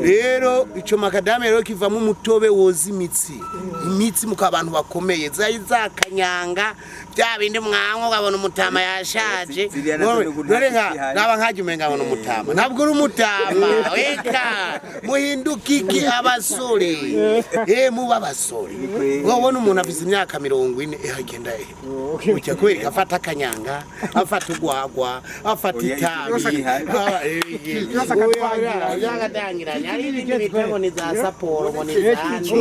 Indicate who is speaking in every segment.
Speaker 1: Rero ico makadamia rero kivamo umutobe woza imitsi muka abantu bakomeye za kanyanga bya bindi mwanko gabona umutama yashaje dore naba nkaje umenga abona umutama ntabwo uri umutama weka muhindukiki abasore muba abasore wabona umuntu afise imyaka 40 agenda ucya kwereka afata kanyanga afata ugwagwa afata itabi yagadangiranye ari ibintu bitego ni za saporo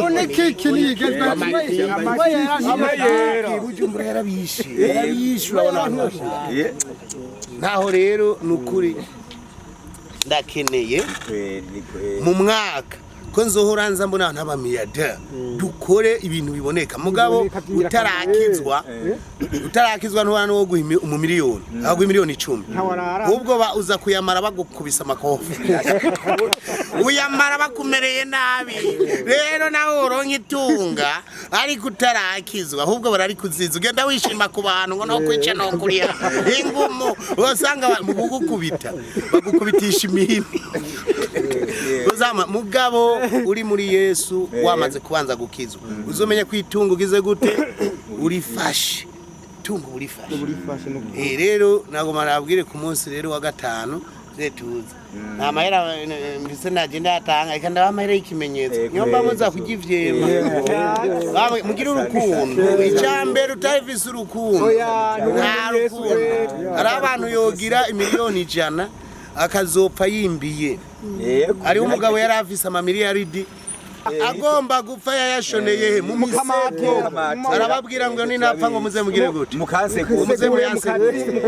Speaker 2: One kiki ni igezwe
Speaker 1: amayera Bujumbura yarabishe urabona naho rero nukuri ndakeneye mu mwaka ko nzohora nza mbona n'abamiliyarderi dukore ibintu biboneka mugabo utarakizwa ntwana wo guhima umumiliyoni agwa miliyoni 10 ubwo uza kuyamara bagukubisa makofi uyamara bakumereye nabi rero naho uronka itunga ariko utarakizwa ahubwo barari kuziza ugenda wishima ku bantu ngo no kwica no kuriya ingumu usanga mu kugukubita bagukubitisha imihini uzama mugabo uri muri Yesu wamaze kubanza gukizwa uzomenya kwitunga ugize gute urifashe tunga urifashe rero nago marabwire ku munsi rero wa gatanu zetuza amahera mbise nagenda atanga ikanda amahera y'ikimenyetso nyomba muza kugivyema mugira urukundo icambere utavise urukundo ari abantu yogira imiliyoni 100 akazopfa yimbiye ari umugabo yari afise amamiliyaridi agomba gupfa yayashoneye mu miseko arababwira ngo ni napfa ngo muze mugire gute muze muyanse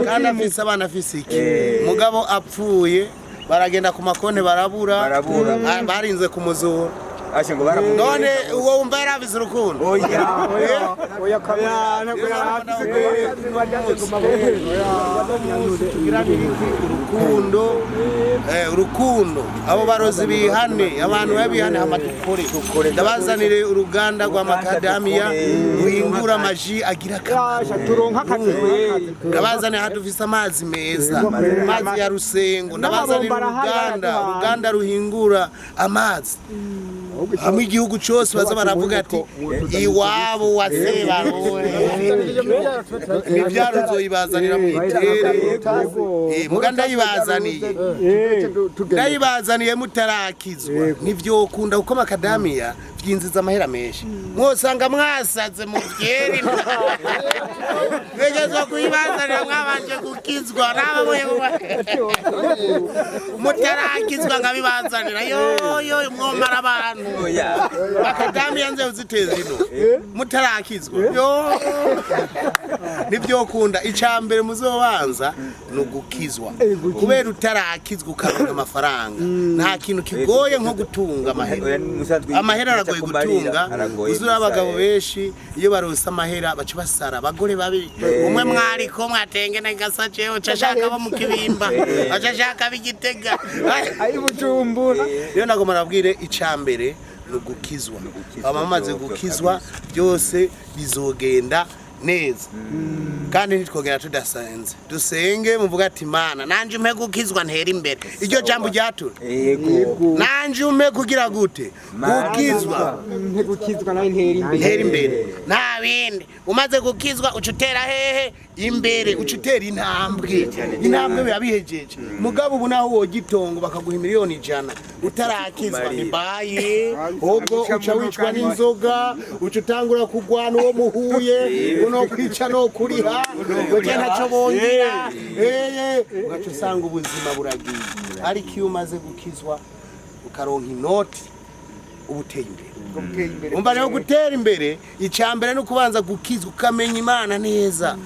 Speaker 1: kandi afise abana afise iki mugabo apfuye baragenda ku makonte barabura barinze kumuzura none uwo wumva yarabize urukundo urukundo abo barozi bihane abantu babihane amadukore ndabazanire uruganda rwa makadamia ruhingura amaji agira akamaro ndabazanire hadufise amazi meza amazi ya Rusengo ndabazanire uruganda ruhingura amazi hamwe igihugu cyose baza baravuga ati iwabo wasebarore ibyaro zoyibazanira mu itere muganda yibazaniye mutarakizwa nivyo ukunda uko makadamia byinziza amahera menshi mwosanga mwasaze mu byeri begezo kuyibazanira mwabanje gukizwa nababoye mutarakizwa ngabibazanira yo mwomara abantu makadamia nze uziteza ino mutarakizwa yo nibyo ukunda icambere muzobanza nugukizwa kubera utarakizwa ukabona amafaranga nta kintu kigoye nko gutunga amahera aragoye gutunga uzura abagabo benshi iyo baronse amahera baca basara abagore babi umwe mwari ko mwatengene gasaceho cashaka bo mu kibimba acashaka bigitega
Speaker 2: ari Bujumbura
Speaker 1: rero nago marabwire icambere nugukizwa abamaze gukizwa byose bizogenda neza kandi nitwogera tudasanze dusenge muvuga ati mana nanje umpe gukizwa ntera imbere iryo jambo ryatura nanje umpe kugira gute gukizwa
Speaker 2: nawe ntera
Speaker 1: imbere nta bindi umaze gukizwa ucutera hehe imbere ucutera intambwe bihabihejeje mugabo ubu naho wogitongo bakaguha miliyoni 100 utarakizwa ni baye ubwo uca wicwa n'inzoga ucutangura kugwana uwo muhuye uno kwica no kuriha ugenda cyo bongera ugaca usanga ubuzima buragiye ariko iyo umaze gukizwa ukaronka inoti ubuteye imbere umva rero gutera imbere icambere no kubanza gukizwa ukamenya Imana neza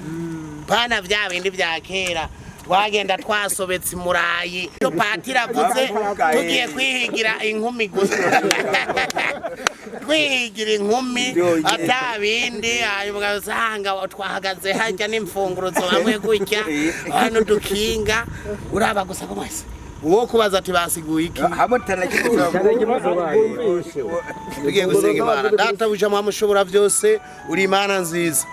Speaker 1: bana bya bindi bya kera twagenda twasobetse murayi cyo patira vuze tugiye kwihigira inkumi gusa kwihigira inkumi atabindi ayubwa usanga twahagaze hajya n'imfunguro zo hamwe gutya hano dukinga uraba gusa ko mwese uwo kubaza ati basiguye iki tugiye gusenga Imana data buja mwamushobora byose uri Imana nziza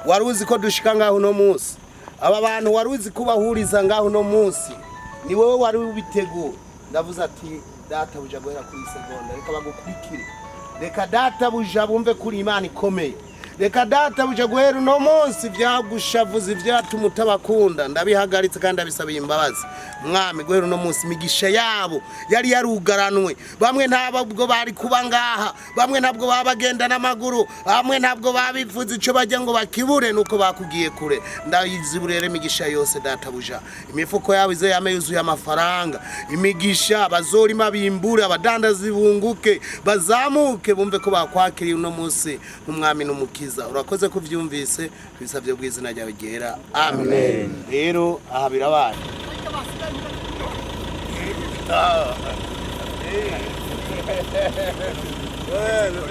Speaker 1: waruzi ko dushika ngaho no munsi aba bantu waruzi kubahuriza ngaho no munsi ni wowe wari ubiteguye ndavuze ati databuja guhera kuri segonda reka bagukurikire reka databuja bumve kuri imana ikomeye reka databuja guhera uno munsi byagushavuza ivyatuma utabakunda ndabihagaritse kandi abisabiye imbabazi mwami guhera uno munsi imigisha yabo yari yarugaranwe bamwe ntabwo bari kuba ngaha bamwe ntabwo babagenda n'amaguru bamwe ntabwo babivuze ico bajya ngo bakibure nuko bakugiye kure ndayiziburere imigisha yose databuja imifuko yabo ize yame yuzuye amafaranga imigisha bazorima bimbure abadandazi bunguke bazamuke bumve ko bakwakiriye uno munsi n'umwami n'umukiza urakoze kuvyumvise bisabye bw'izina ryawe ryera amen rero aha birabaye Bueno,